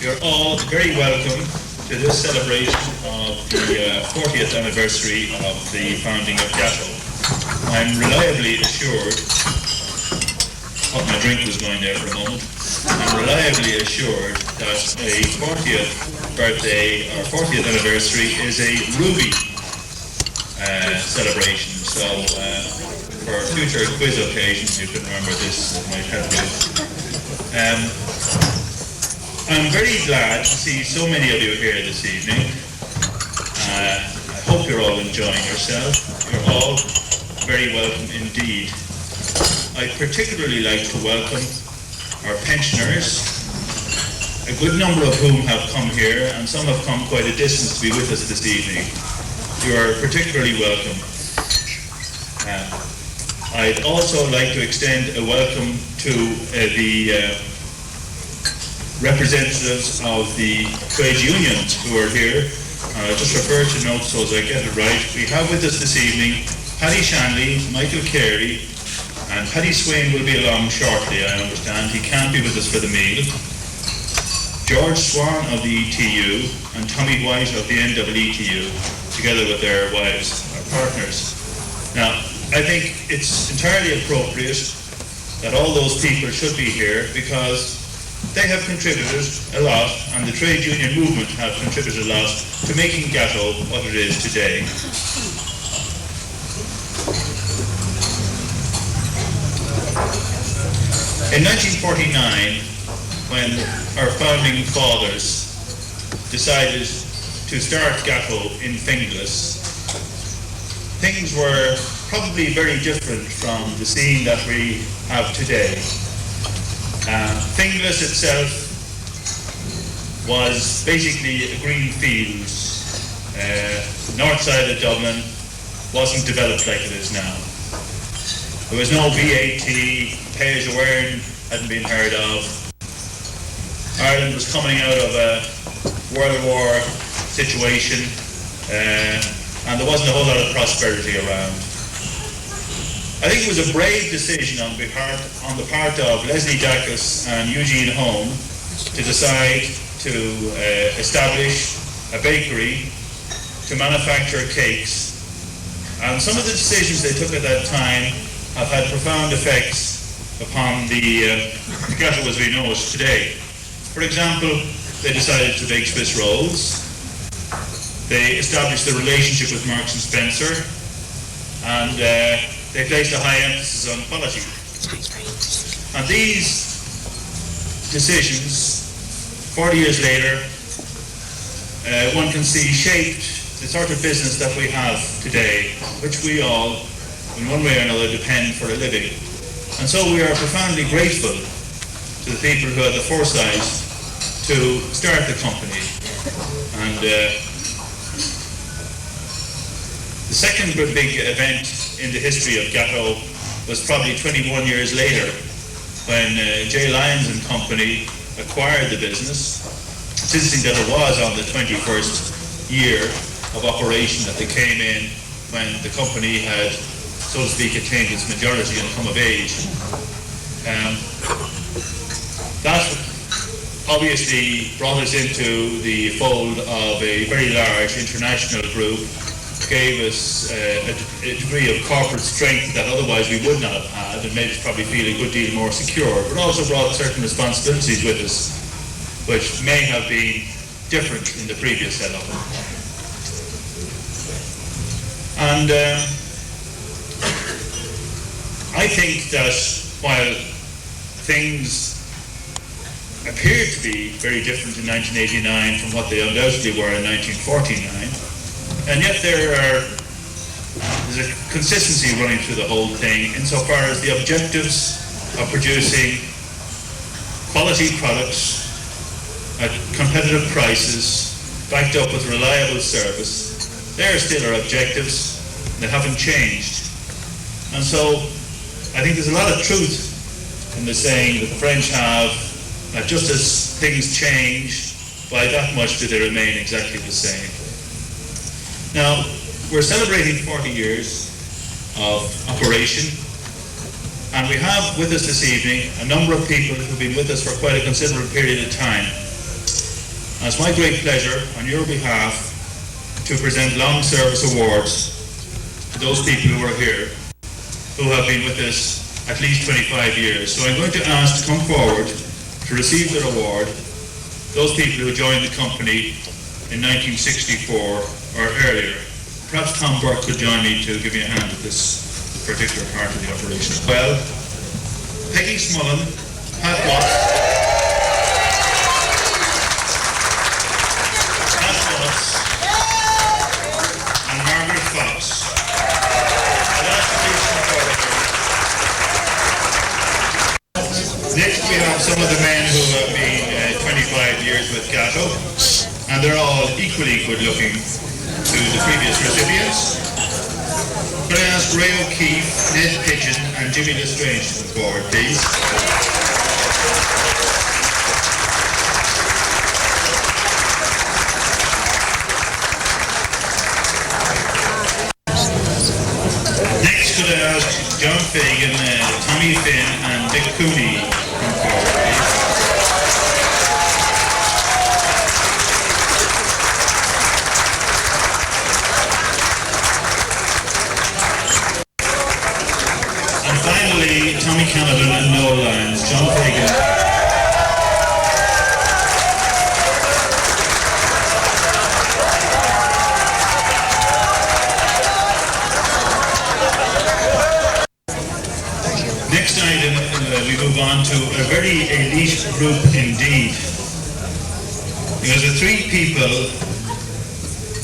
You're all very welcome to this celebration of the 40th anniversary of the founding of Gateaux. I'm reliably assured, thought my drink was going there for a moment, I'm reliably assured that a 40th birthday or 40th anniversary is a ruby celebration. So for future quiz occasions you can remember this, it might help you. I'm very glad to see so many of you here this evening. I hope you're all enjoying yourself. You're all very welcome indeed. I'd particularly like to welcome our pensioners, a good number of whom have come here, and some have come quite a distance to be with us this evening. You are particularly welcome. I'd also like to extend a welcome to the representatives of the trade unions who are here. Just refer to notes so as I get it right. We have with us this evening Paddy Shanley, Michael Carey, and Paddy Swain will be along shortly, I understand. He can't be with us for the meal. George Swan of the ETU and Tommy White of the NEETU, together with their wives, our partners. Now, I think it's entirely appropriate that all those people should be here because they have contributed a lot, and the trade union movement have contributed a lot to making Gateaux what it is today. In 1949, when our founding fathers decided to start Gateaux in Finglas, things were probably very different from the scene that we have today. Finglas itself was basically a green field. North side of Dublin wasn't developed like it is now. There was no VAT, pay-as-you-earn hadn't been heard of. Ireland was coming out of a World War situation, and there wasn't a whole lot of prosperity around. I think it was a brave decision on the part of Leslie Dacus and Eugene Home to decide to establish a bakery to manufacture cakes. And some of the decisions they took at that time have had profound effects upon the Gateaux as we know it today. For example, they decided to bake Swiss rolls. They established a relationship with Marks and Spencer, and they placed a high emphasis on quality. And these decisions, 40 years later, one can see shaped the sort of business that we have today, which we all, in one way or another, depend for a living. And so we are profoundly grateful to the people who had the foresight to start the company. And the second big event in the history of Gateaux was probably 21 years later when J. Lyons and Company acquired the business. It's interesting that it was on the 21st year of operation that they came in when the company had, so to speak, attained its majority and come of age. That obviously brought us into the fold of a very large international group, gave us a degree of corporate strength that otherwise we would not have had, and made us probably feel a good deal more secure, but also brought certain responsibilities with us, which may have been different in the previous setup. And I think that while things appeared to be very different in 1989 from what they undoubtedly were in 1949, and yet there's a consistency running through the whole thing insofar as the objectives of producing quality products at competitive prices, backed up with reliable service. There still are objectives that haven't changed. And so I think there's a lot of truth in the saying that the French have, that just as things change, by that much do they remain exactly the same. Now, we're celebrating 40 years of operation, and we have with us this evening a number of people who've been with us for quite a considerable period of time. And it's my great pleasure on your behalf to present long service awards to those people who are here, who have been with us at least 25 years. So I'm going to ask to come forward to receive their award those people who joined the company in 1964 or earlier. Perhaps Tom Burke could join me to give me a hand at this particular part of the operation. Well, Peggy Smullen, Pat Watts, and Margaret Fox. Next we have some of the men who have been 25 years with Gateaux, and they're all equally good looking to the previous recipients. Could I ask Ray O'Keefe, Ned Pigeon and Jimmy Lestrange to come forward, please? Next could I ask John Fagan, Tommy Finn and Dick Cooney to come forward, please? Finally, Tommy Canavan and Noel Lyons, John Fagan. Next item, we move on to a very elite group indeed. Because the three people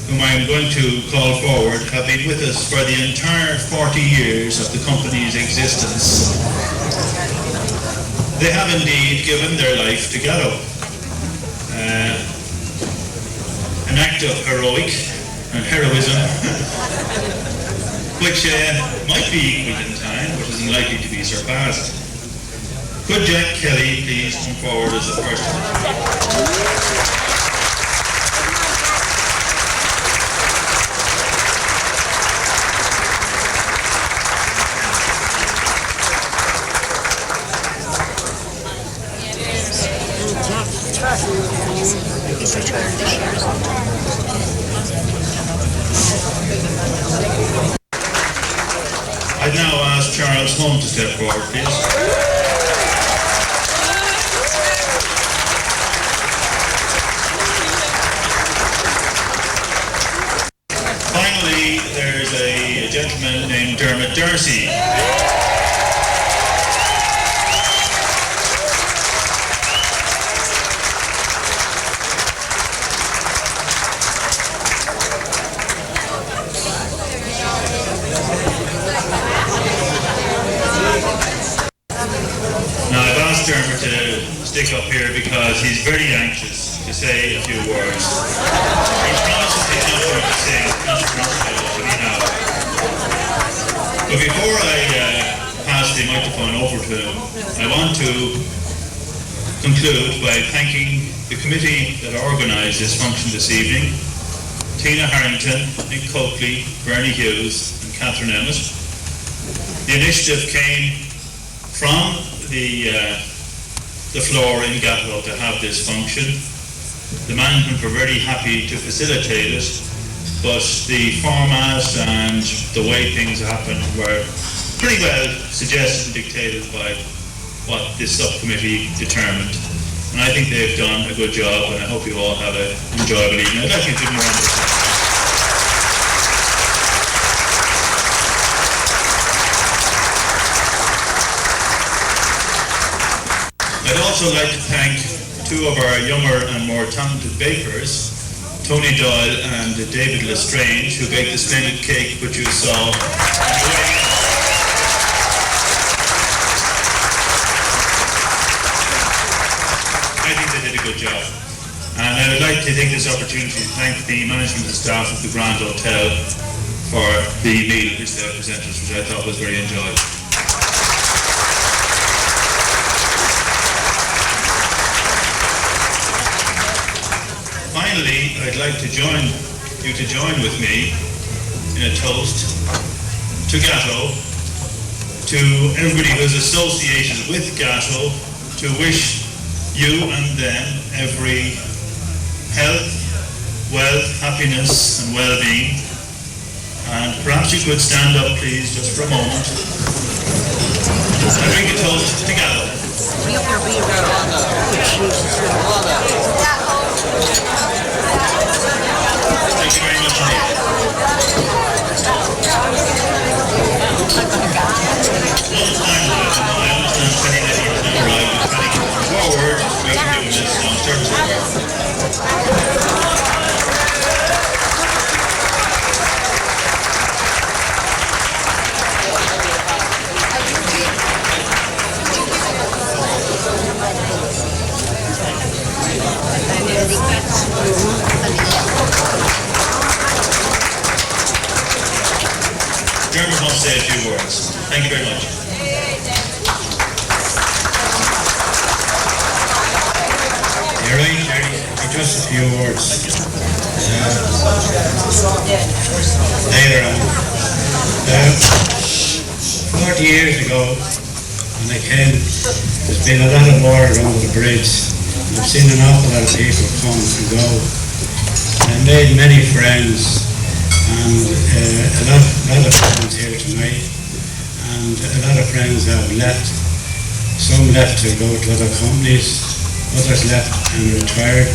whom I am going to call forward have been with us for the entire 40 years of the company's existence. They have indeed given their life to Gateaux. An act of heroic and heroism which might be equal in time but isn't likely to be surpassed. Could Jack Kelly please come forward as the first one? I'd now ask Charles Holmes to step forward, please. Finally, there's a gentleman named Dermot Darcy. Dermot to stick up here because he's very anxious to say a few words. He promises he's not going to sing, but anyhow. But before I pass the microphone over to him, I want to conclude by thanking the committee that organised this function this evening: Tina Harrington, Nick Coakley, Bernie Hughes and Catherine Emmett. The initiative came from the floor in Gateaux to have this function. The management were very happy to facilitate it, but the format and the way things happen were pretty well suggested and dictated by what this subcommittee determined. And I think they've done a good job, and I hope you all have an enjoyable evening. I'd like you to give me a round of applause. I'd also like to thank two of our younger and more talented bakers, Tony Doyle and David Lestrange, who baked the splendid cake which you saw. I think they did a good job. And I would like to take this opportunity to thank the management and staff of the Grand Hotel for the meal which they presented us, which I thought was very enjoyable. Finally, I'd like to join with me in a toast to Gateaux, to everybody who's associated with Gateaux, to wish you and them every health, wealth, happiness and well-being. And perhaps you could stand up, please, just for a moment. And drink a toast to Gateaux. Thank you very much indeed. I understand Penny Lady has now arrived. Penny, forward, we can do this now. Service over. German wants to say a few words. Thank you very much. You're right, Jerry. Just a few words. Later on. 40 years ago, when I came, there's been a lot of water under the bridge. I've seen an awful lot of people come and go. I made many friends, and a lot of friends here tonight, and a lot of friends have left. Some left to go to other companies, others left and retired.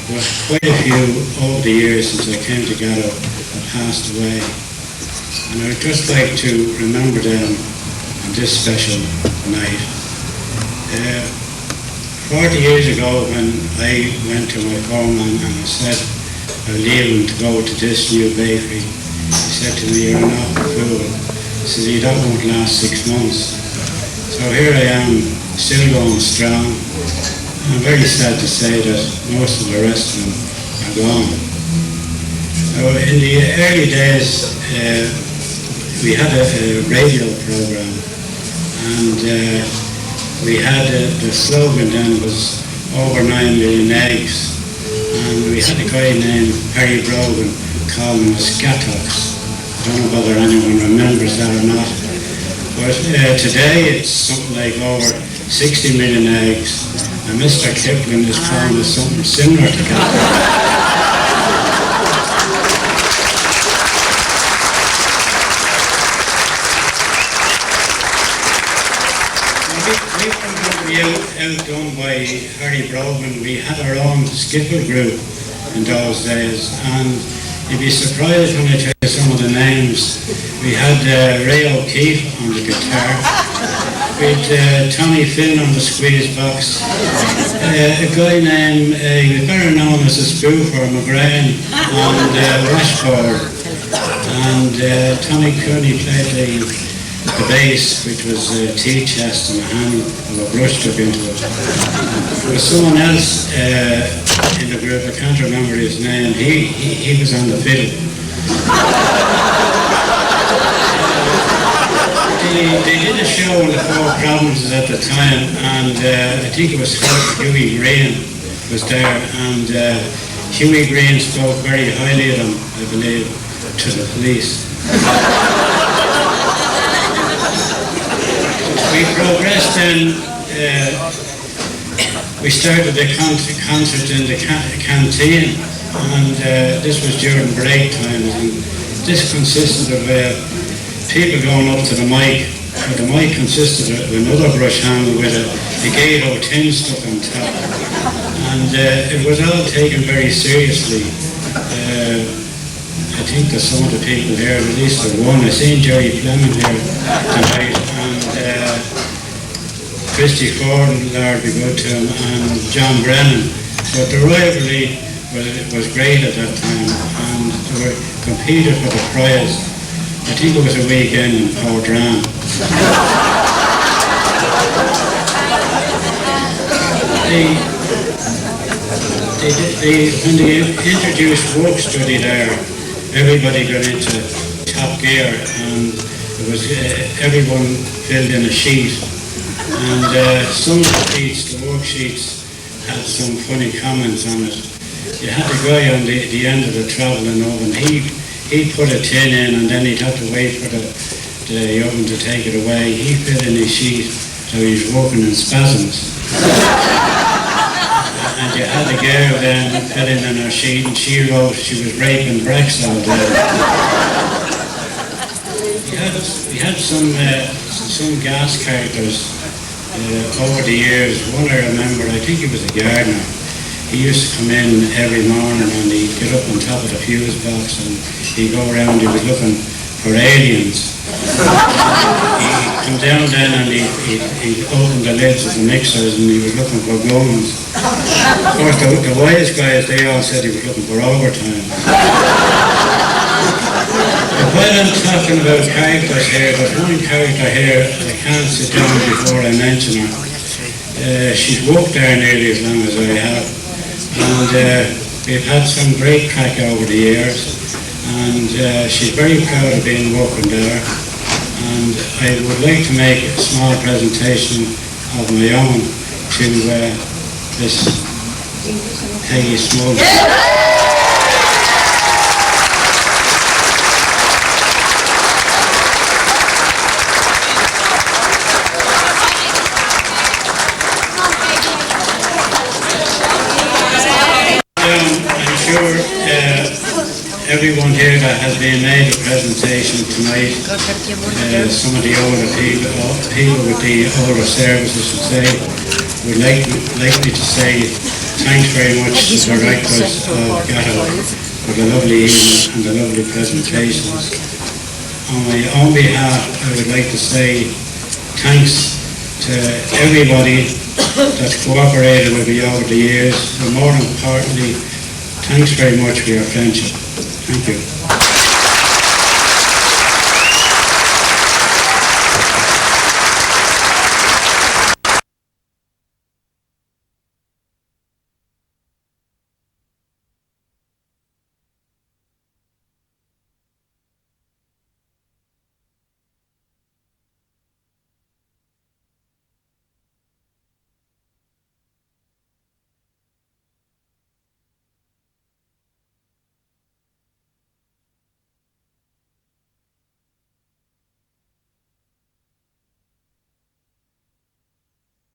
But quite a few over the years since I came to Gateaux have passed away. And I would just like to remember them on this special night. 40 years ago, when I went to my foreman and I said I'm leaving to go to this new bakery, he said to me, "You're not a fool." He said, "That won't last 6 months." So here I am, still going strong. I'm very sad to say that most of the rest of them are gone. So in the early days, we had a radio program, and we had the slogan then was over 9 million eggs, and we had a guy named Harry Brogan calling us Gateaux. I don't know whether anyone remembers that or not, but today it's something like over 60 million eggs, and Mr. Kipling is calling us something similar to Gateaux. We weren't going to be outdone by Harry Brogan. We had our own skiffle group in those days, and you'd be surprised when I tell you some of the names. We had Ray O'Keefe on the guitar, we had Tommy Finn on the squeeze box, a guy named, he was better known as a spoofer, McGrain on the washboard, and Tommy Cooney played the bass, which was a tea chest and a hand of a brush stuck into it. There was someone else in the group, I can't remember his name, he was on the fiddle. They did a show in the Four Provinces at the time, and I think it was Hughie Green was there, and Hughie Green spoke very highly of him, I believe, to the police. We progressed then, we started a concert in the canteen, and this was during break time, and this consisted of people going up to the mic. The mic consisted of another brush handle with a Gateaux tin stuck on top, and it was all taken very seriously. I think that some of the people here, at least the one, I seen Jerry Fleming here tonight, and Christy Ford, Lord be good to him, and John Brennan. But the rivalry was great at that time, and they were competed for the prize. I think it was a weekend in Portran. When they introduced work study there, everybody got into top gear, and it was everyone filled in a sheet, and some of the sheets, the worksheets, had some funny comments on it. You had a guy on the end of the travelling oven. He put a tin in, and then he'd have to wait for the oven to take it away. He filled in his sheet, so he was working in spasms. And you had a girl then filling in her sheet, and she wrote she was raping bricks all day. We had some gas characters over the years. One I remember, I think he was a gardener. He used to come in every morning and he'd get up on top of the fuse box and he'd go around, he was looking for aliens. He'd come down then and he'd open the lids of the mixers and he was looking for guns. Of course, the wise guys, they all said he was looking for overtime. But while I'm talking about characters here, there's one character here I can't sit down before I mention her. She's worked there nearly as long as I have. And we've had some great crack over the years, and she's very proud of being working there. And I would like to make a small presentation of my own to this Peggy Smullen. I'm sure everyone here that has been made a presentation tonight, some of the older people with the older services would say, would like me to say thanks very much to the directors of Gateaux for the lovely evening and the lovely presentations. On my own behalf, I would like to say thanks to everybody that's cooperated with me over the years, and more importantly, thanks very much for your friendship. Thank you.